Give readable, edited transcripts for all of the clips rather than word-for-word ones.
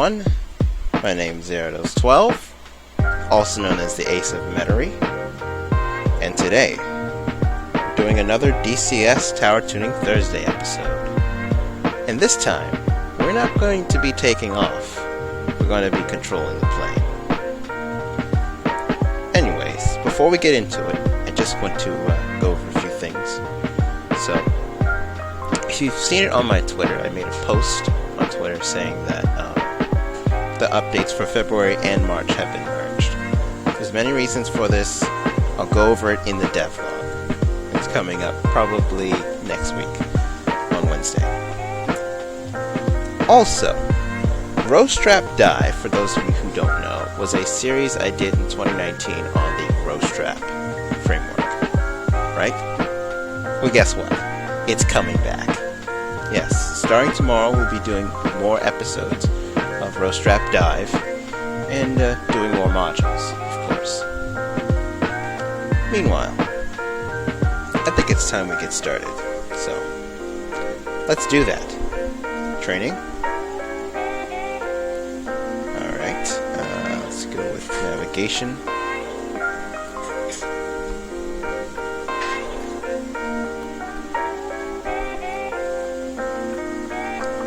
everyone. My name is Gyarados12, also known as TheAceOfMetairie, and today we're doing another DCS Tower Tuning Thursday episode. And this time, we're not going to be taking off, we're going to be controlling the plane. Anyways, before we get into it, I just want to go over a few things. So, if you've seen it on my Twitter, I made a post on Twitter saying that the updates for February and March have been merged. There's many reasons for this. I'll go over it in the devlog. It's coming up probably next week on Wednesday. Also, Roast Trap Die, for those of you who don't know, was a series I did in 2019 on the Roast Trap framework. Right? Well, guess what? It's coming back. Yes, starting tomorrow, we'll be doing more episodes of Roast Trap Dive and doing more modules, of course. Meanwhile, I think it's time we get started. So, let's do that. Training. Alright, let's go with navigation.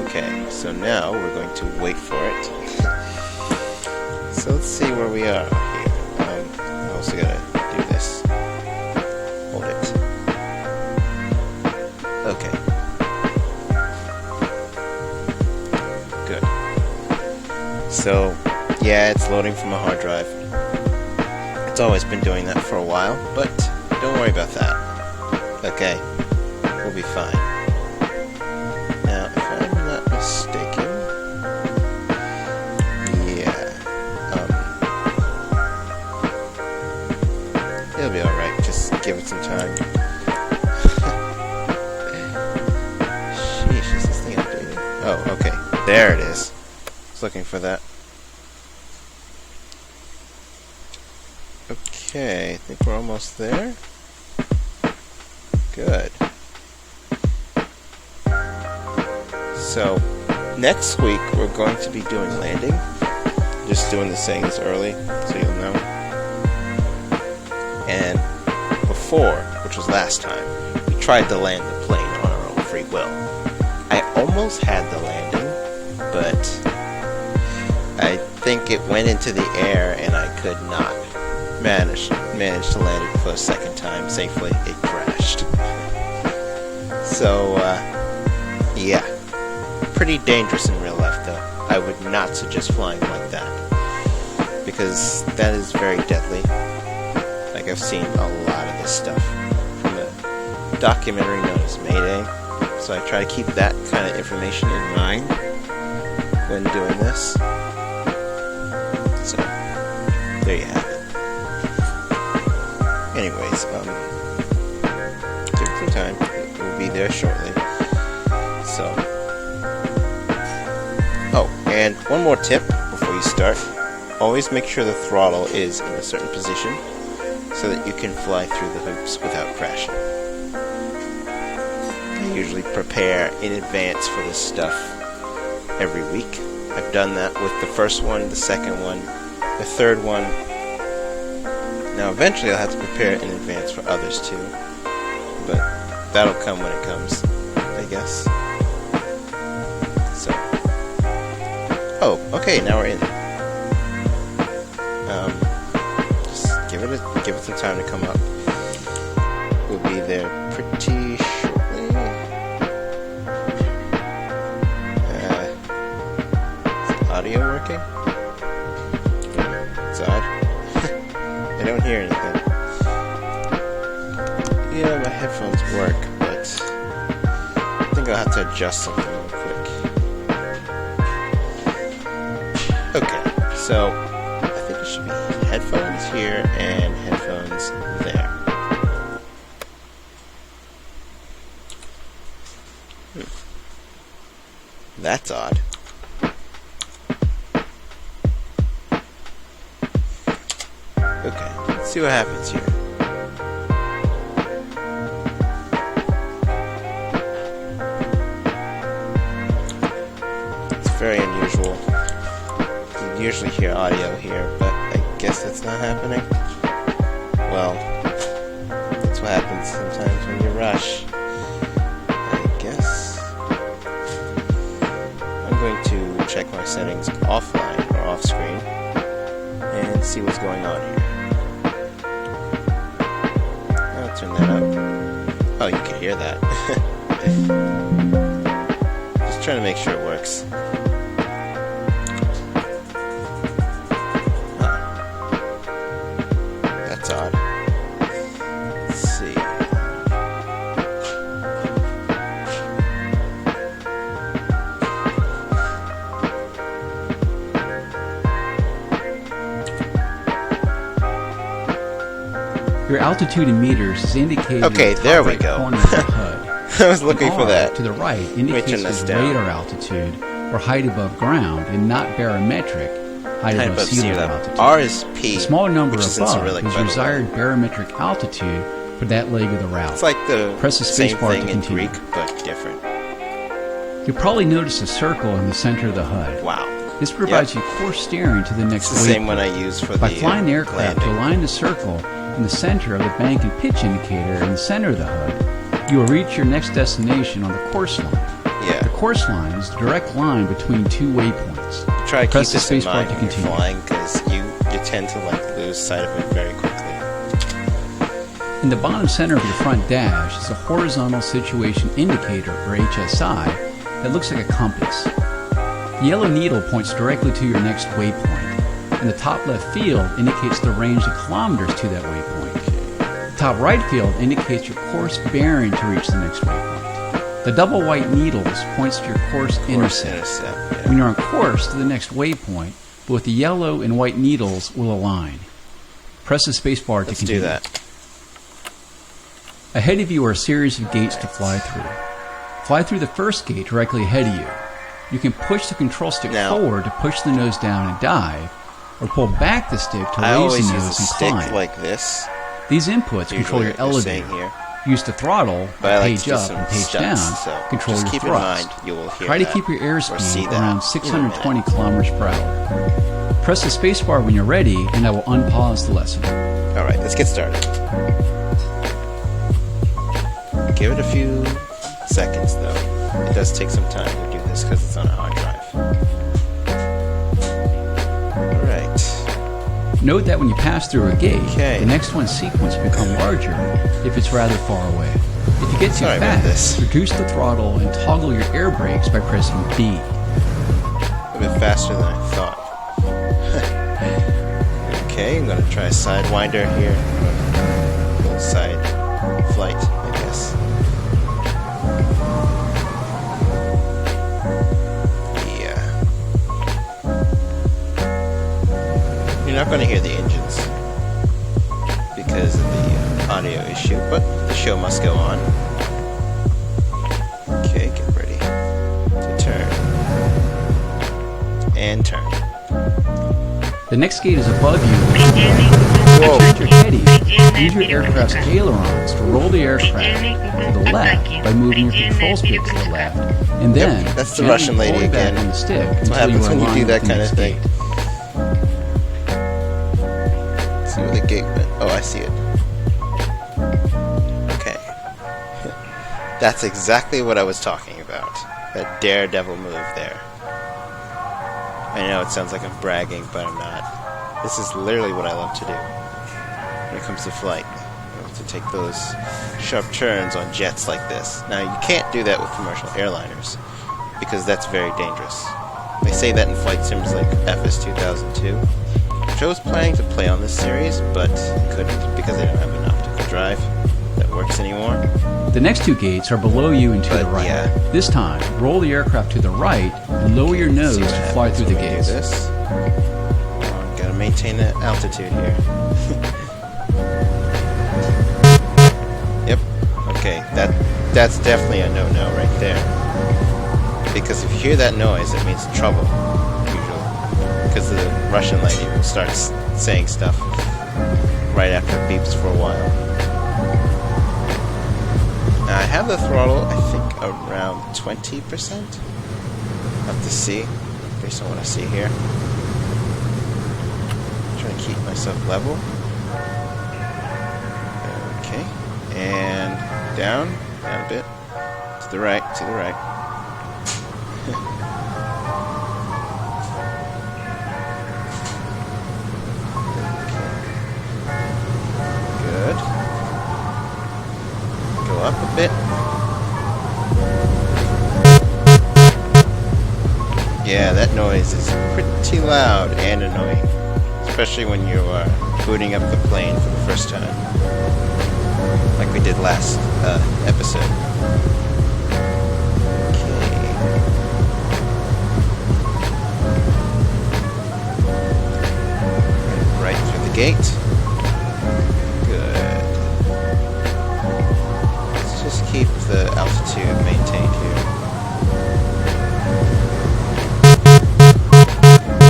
Okay, so now we're going to wait for it. So let's see where we are here. I also gotta do this. Hold it. Okay. Good. So, yeah, it's loading from a hard drive. It's always been doing that for a while, but don't worry about that. Okay, we'll be fine. Now, if I'm not mistaken, it'll be alright, just give it some time. Sheesh, is this thing updated? Oh, okay, there it is. I was looking for that. Okay, I think we're almost there. Good. So, next week we're going to be doing landing. Just doing the things early, so you'll know. And before, which was last time, we tried to land the plane on our own free will. I almost had the landing, but I think it went into the air and I could not manage to land it for a second time safely. It crashed. So, yeah. Pretty dangerous in real life, though. I would not suggest flying like that, because that is very deadly. Like, I've seen a lot of this stuff from a documentary known as Mayday, so I try to keep that kind of information in mind when doing this. So, there you have it. Anyways, give it some time. We'll be there shortly. So, oh, and one more tip before you start. Always make sure the throttle is in a certain position so that you can fly through the hoops without crashing. I usually prepare in advance for this stuff every week. I've done that with the first one, the second one, the third one. Now eventually I'll have to prepare in advance for others too, but that'll come when it comes, I guess. So, oh, okay, now we're in. Just give it some time to come up. We'll be there pretty shortly. Is the audio working? It's odd. I don't hear anything. Yeah, my headphones work, but I think I'll have to adjust something real quick. Okay, so I think it should be headphones here and headphones there. That's odd. Okay, let's see what happens here. It's very unusual. usually hear audio here, but I guess that's not happening. Well, that's what happens sometimes when you rush. I guess I'm going to check my settings offline or off screen and see what's going on here. I'll turn that up. Oh, you can hear that. Just trying to make sure it works. That's odd. Let's see. Your altitude in meters is indicated Okay, in the there top we right go. corner of the HUD. I was looking for R that. to the right turn indicates this his down. radar altitude or height above ground and not barometric height Height above sea level altitude. R is P. The smaller number which is in above Cyrillic, is by the way. desired barometric altitude for that leg of the route. It's like the Press the same space bar to thing in continue. Greek, but different. You'll probably notice a circle in the center of the HUD. Wow. This provides you course steering to the next It's the same waypoint. one I use for By the flying the aircraft to landing. align the circle in the center of the bank and pitch indicator in the center of the HUD, you will reach your next destination on the course line. Yeah. The course line is the direct line between two waypoints. Try to keep Press the this in space bar mind to when you're continue. flying, because you tend to lose sight of it very quickly. In the bottom center of your front dash is a horizontal situation indicator, or HSI, that looks like a compass. The yellow needle points directly to your next waypoint, and the top left field indicates the range of kilometers to that waypoint. The top right field indicates your course bearing to reach the next waypoint. The double white needles points to your course intercept. Yeah. When you're on course to the next waypoint, both the yellow and white needles will align. Press the spacebar to Let's continue. do that. Ahead of you are a series of gates to fly through. Fly through the first gate directly ahead of you. You can push the control stick forward to push the nose down and dive, or pull back the stick to I raise always the use nose a and stick climb. like this. These inputs Usually control your what they're saying elevator. here. Use the throttle, But I like page to do up some and page stunts, down, so control just your keep thrust. in mind you will hear Try to that keep your or see airspeed that around in a 620 minute. kilometers per hour. Press the spacebar when you're ready, and I will unpause the lesson. Alright, let's get started. Give it a few seconds though. It does take some time to do this because it's on a hard drive. Alright. Note that when you pass through a gate, Okay. the next one's sequence become larger if it's rather far away. If you get too Sorry about fast, this. reduce the throttle and toggle your air brakes by pressing B. A bit faster than I thought. Okay, I'm gonna try a sidewinder here. A little side flight, I guess. Yeah. You're not gonna hear the engines because of the audio issue, but the show must go on. Okay, get ready to turn. And turn. The next gate is above you. Whoa. Change your heading. Use your aircraft's ailerons to roll the aircraft to the left by moving your control stick to the left, and then Yep, that's the gently Russian lady pull it back again. on the stick That's what until you happens are when you aligned do that with the kind of next thing. gate. See where the gate went. Oh, I see it. Okay. That's exactly what I was talking about. That daredevil move there. I know it sounds like I'm bragging, but I'm not. This is literally what I love to do when it comes to flight. I love to take those sharp turns on jets like this. Now, you can't do that with commercial airliners because that's very dangerous. They say that in flight sims like FS 2002. Which I was planning to play on this series, but couldn't because they don't have an optical drive that works anymore. The next two gates are below you and to But, the right. yeah. This time, roll the aircraft to the right and lower your nose See what to fly happens through the when we do gates. this. Gotta maintain the altitude here. Yep. Okay, that's definitely a no-no right there. Because if you hear that noise, it means trouble, usually. Because the Russian lady will start saying stuff right after it beeps for a while. Now, I have the throttle, I think, around 20%. Have to see, based on what I see here. try to keep myself level. Okay, and down a bit, to the right, to the right. Good. Go up a bit. Yeah, that noise is pretty loud and annoying, especially when you are booting up the plane for the first time, like we did last episode. Okay. Right through the gate. Good. Let's just keep the altitude maintained here.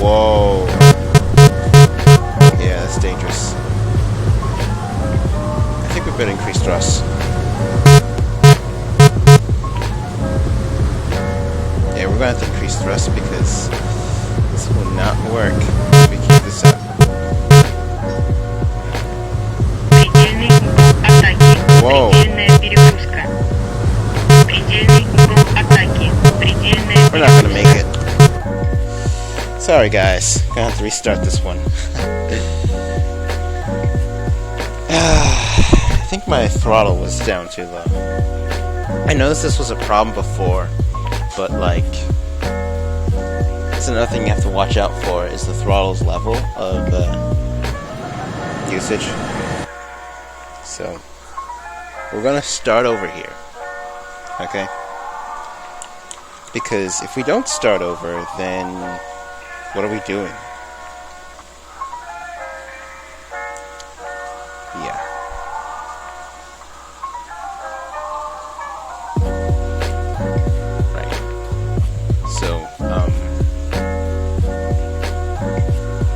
Whoa. Yeah, that's dangerous. I think we better increase thrust. Yeah, we're going to have to increase thrust because this will not work if we keep this up. Whoa. We're not going to make it. Sorry guys, gonna have to restart this one. I think my throttle was down too low. I noticed this was a problem before, but like, that's another thing you have to watch out for is the throttle's level of usage. So, we're gonna start over here, okay? Because if we don't start over, then what are we doing? Yeah. Right. So,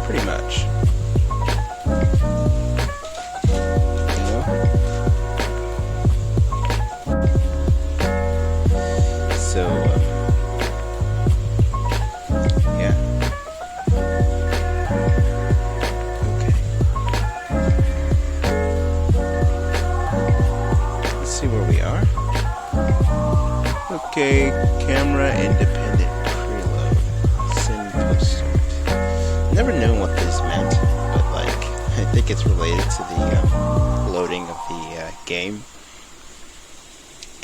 pretty much. You know? So, yeah. Okay, camera independent preload. Send post. Never known what this meant, but like, I think it's related to the loading of the game.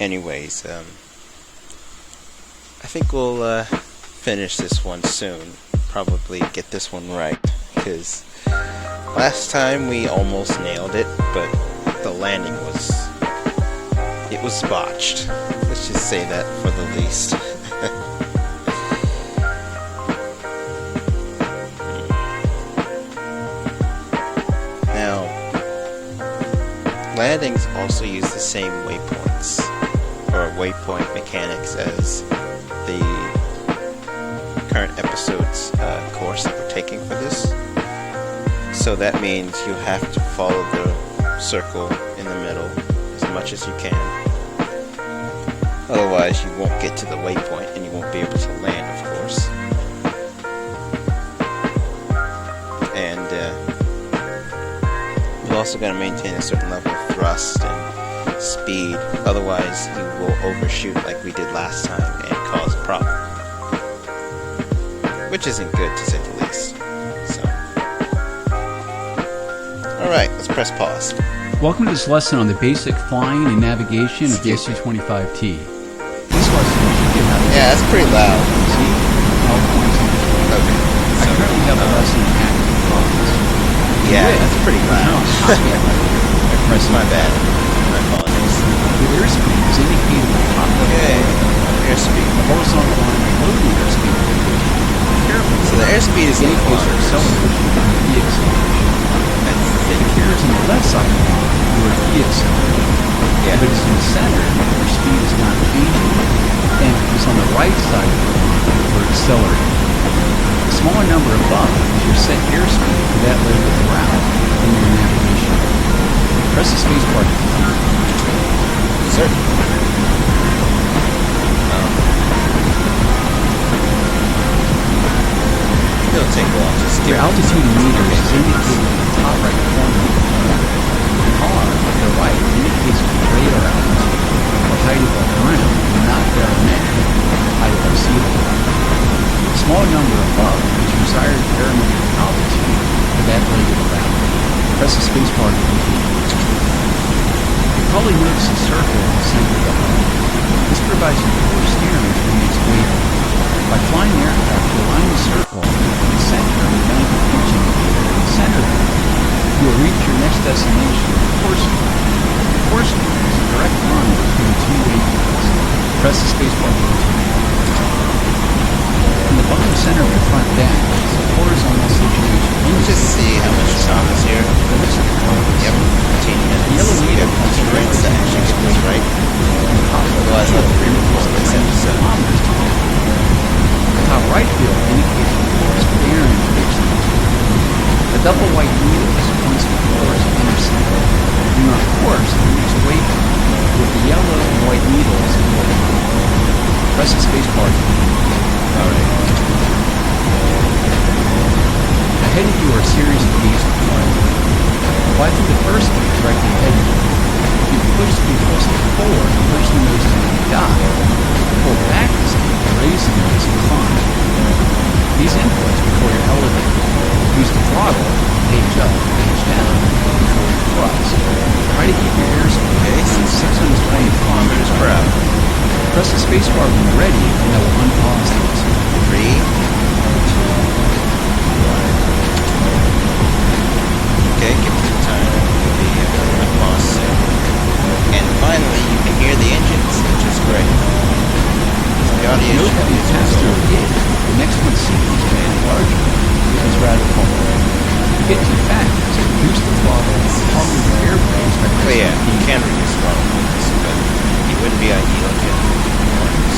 Anyways, I think we'll finish this one soon. Probably get this one right, because last time we almost nailed it, but the landing was botched. Let's just say that for the least. Now, landings also use the same waypoints, or waypoint mechanics as the current episode's course that we're taking for this. So that means you have to follow the circle in the middle as much as you can. Otherwise, you won't get to the waypoint and you won't be able to land, of course. And you're also going to maintain a certain level of thrust and speed. Otherwise, you will overshoot like we did last time and cause a problem. Which isn't good, to say the least. So, alright, let's press pause. Welcome to this lesson on the basic flying and navigation of the SU-25T. This lesson should get out of Yeah, that's pretty loud. See? All points in control. Okay. I currently have a lesson in active focus. Yeah, that's pretty loud. I press My bad. My apologies. The airspeed is indicated at the top left Okay. corner. Airspeed. The horizontal line below the airspeed indication. Careful. So the airspeed is indicates your acceleration and de-acceleration. It appears on the left side of the line, you are de-accelerating. Yeah. If it is in the center, your speed is not changing. And if it is on the right side of the line, you are accelerating. The smaller number above is your set airspeed for that leg of the route in your navigation. Press the space bar to continue. Sir. take a while. Just Your give it altitude meters is indicated in the top right corner. The car to the right indicates the radar altitude, or height above ground, and not barometric, height above sea level. A small number above is your desired barometric altitude for that leg of the route. Press the spacebar to continue. You probably notice a circle in the center of the hull. This provides you forward steering to the next waypoint. By flying the aircraft to align the circle in the center of the magnetic pitch indicator in the center of the hull, you will reach your next destination with a course line. The course line is a direct line between two waypoints. Press the spacebar to continue. In the bottom center of your front dash is a horizontal situation. Let's just see how much time is here. That looks like a compass. Yep, 15 minutes. The yellow needle points Two rings that actually get this right. Otherwise, I'll have to re-record this episode. The top right field indicates the course bearing of each line. The double white needles points to the course intercept. You are on course to the next waypoint with the yellow and white needles holding. Press the spacebar to continue. Alright. Ahead of you are a series of gates with fire. Fly through the first gate directly ahead of you. If you push the forward and push the nose down and dive, pull back this gate and raise the nose and climb. These inputs before your elevator. Use the throttle, page up, page down, to control your thrust. Try to keep your airspeed at 620 kilometers per hour. Press the spacebar when you're ready, and that will unpause things. 3, 2, 1. Okay, give it some time. The pause soon. And finally, you can hear the engines, which is great. The audio Note that you pass through a gate. The next one seems to be larger, which is rather cool. If you get too fast, reduce the throttle, toggle your air brakes by Oh pressing yeah, the you key. can reduce throttle on this, but it wouldn't be ideal if you had ones.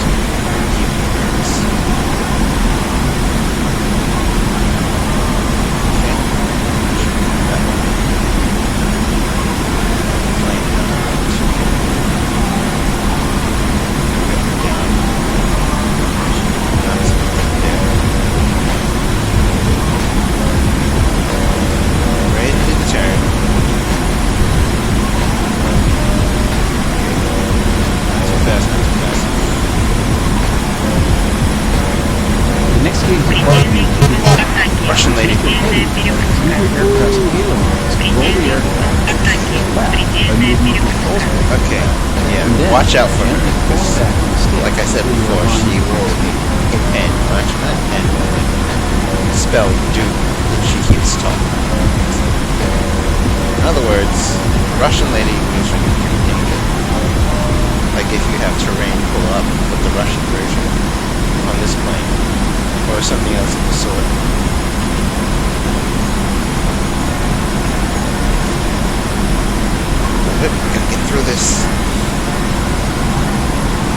Keep it nervous. Okay. That one. Plane number 2. Down. That's there. Ready to turn. Fast. The next gate is Russian lady. use your aircraft's halo lines to roll the aircraft to the left by moving the controls back. Okay, And yeah, then watch out for her. gently pull Because, back on the stick like I said until you're before, she aligned will with the and watch that and spell do. She keeps talking. In other words, Russian lady means when you're in danger. Like if you have terrain, pull up, put the Russian version on this plane, or something else of the sort. But we gotta get through this.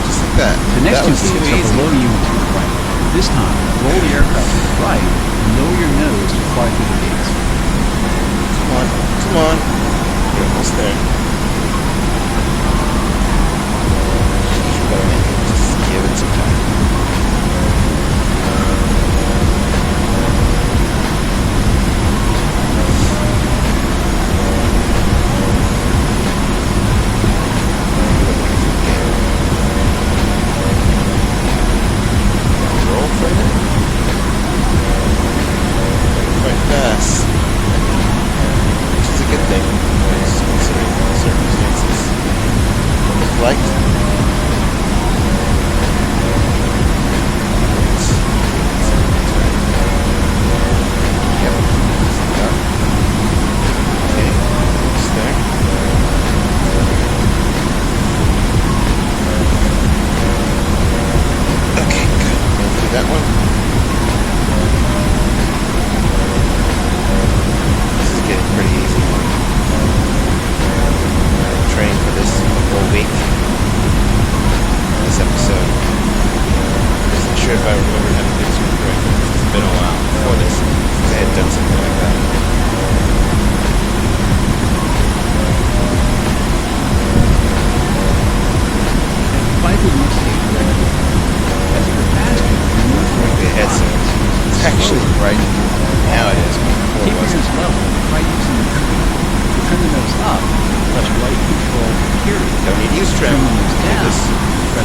Just like that. The next That two was too gates are easy. below you and to the right. This time, roll the aircraft to the right and lower your nose to fly through the gates. Come on, come on. You're almost there. Just gotta make it. Just give it some time. Roll for a minute. Like that.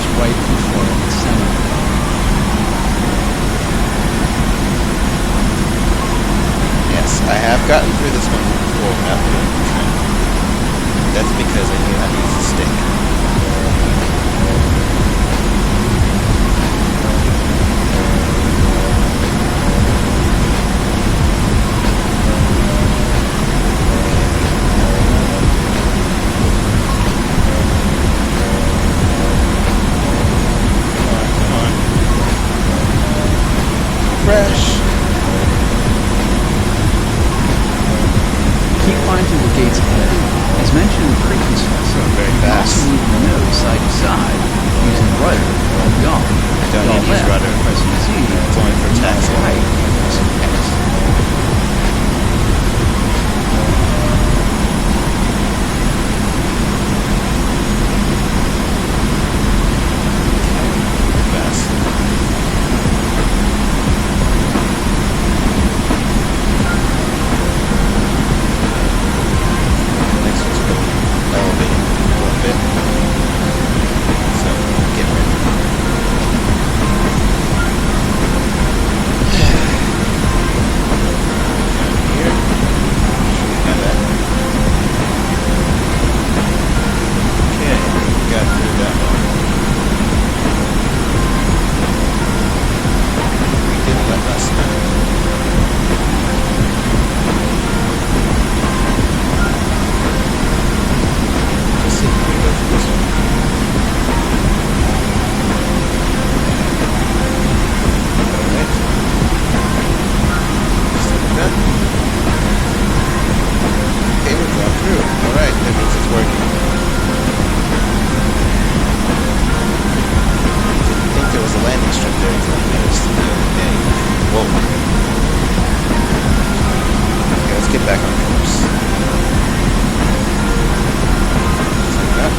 just right before the center. Yes, I have gotten through this one before without doing the trim. That's because I knew how to use a stick. Fresh. Keep flying through the gates ahead. As mentioned in the previous episode, Very you can fast. also move the nose side to side using rudder or yaw. Don't Yaw need to use left rudder. by pressing Z. It's only for and yaw taxi. right by pressing X. Fast. Next one's really elevating a little bit. So get ready. Down here. Have that. Okay, we got through that one. We did that last time. Let's see if we can go through this one. Alright. Just like that. Okay, we're going through. Alright, that means it's working. Didn't think there was a landing strip there until I noticed the other day. Whoa. Okay, let's get back on course. Just like that.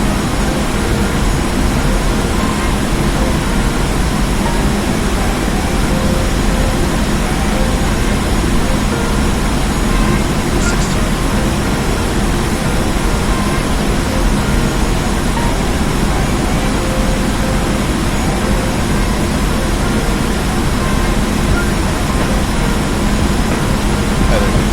Other way.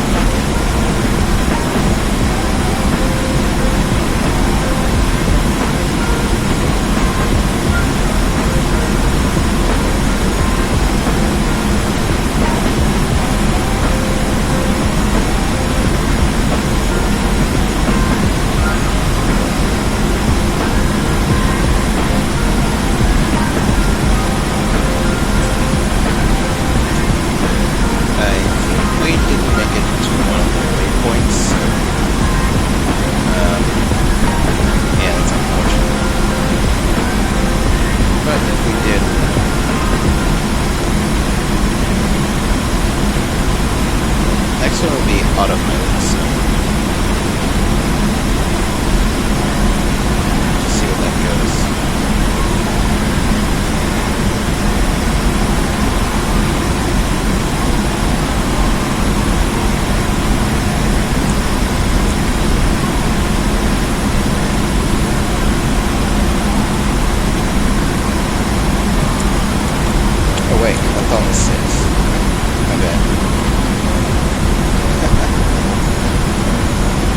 I think we didn't make it to one of the waypoints. Yeah, that's unfortunate. But if we did, next one will be autopilot. So see where that goes. Oh wait, I thought it was 6. My bad.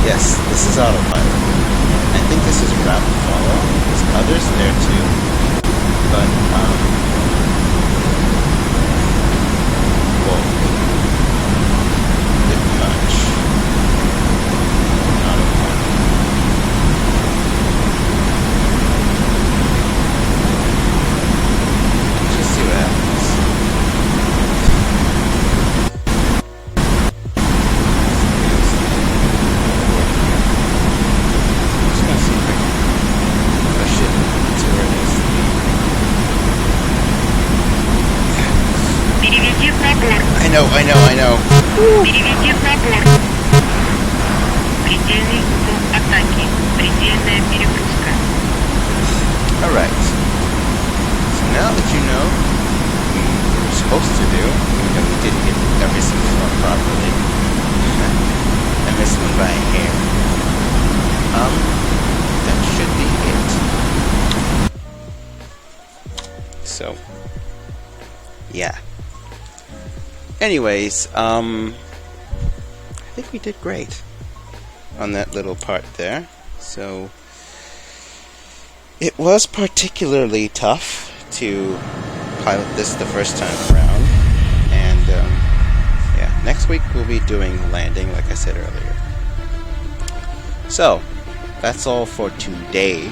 Yes, this is autopilot. I think this is route to follow. There's others there too. But, whoa. Bit much. Autopilot. Just see what happens. Just gonna see if I can push it to where it needs to be. Переведи в набор. I know. Переведи в набор. Предельный угол атаки. Предельная перегрузка. Alright. So now that you know what you're supposed to do, even though we didn't get every single one properly, I missed one by a hair. That should be it. yeah. Anyways, I think we did great on that little part there. So it was particularly tough to pilot this the first time around, and yeah, next week we'll be doing landing, like I said earlier. So that's all for today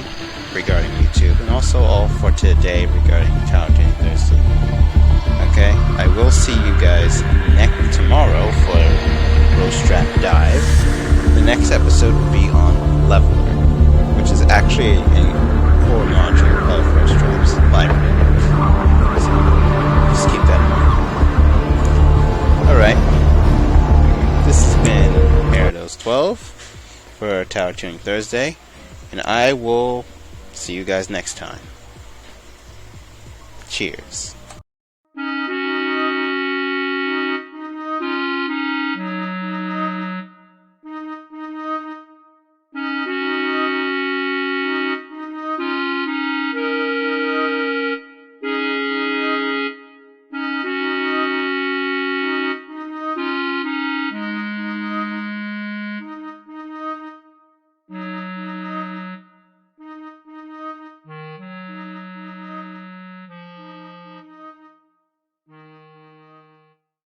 regarding YouTube, and also all for today regarding Tower Tuning Thursday. Okay, I will see you guys tomorrow for Row Strap Dive. The next episode will be on Leveler, which is actually a core module of Row Strap's library. So just keep that in mind. Alright, this has been Parados12 for Tower Tuning Thursday, and I will see you guys next time. Cheers.